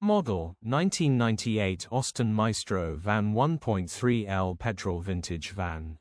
model, 1998 Austin Maestro Van 1.3L Petrol vintage van.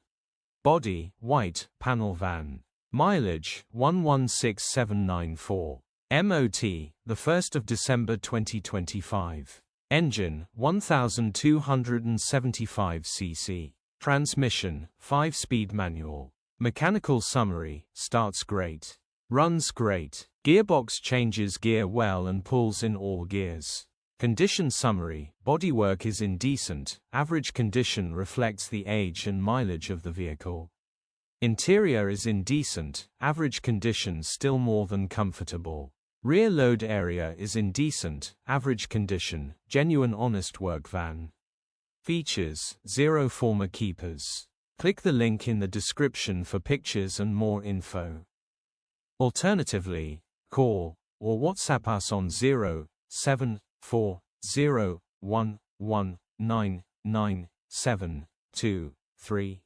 Body, white, panel van. Mileage, 116,794. MOT, the 1st of December 2025. Engine, 1275 cc. Transmission, 5-speed manual. Mechanical summary, starts great. Runs great. Gearbox changes gear well and pulls in all gears. Condition summary, bodywork is indecent, average condition reflects the age and mileage of the vehicle. Interior is indecent, average condition still more than comfortable. Rear load area is indecent, average condition, genuine honest work van. Features, 0 former keepers. Click the link in the description for pictures and more info. Alternatively, call or WhatsApp us on 07401199723.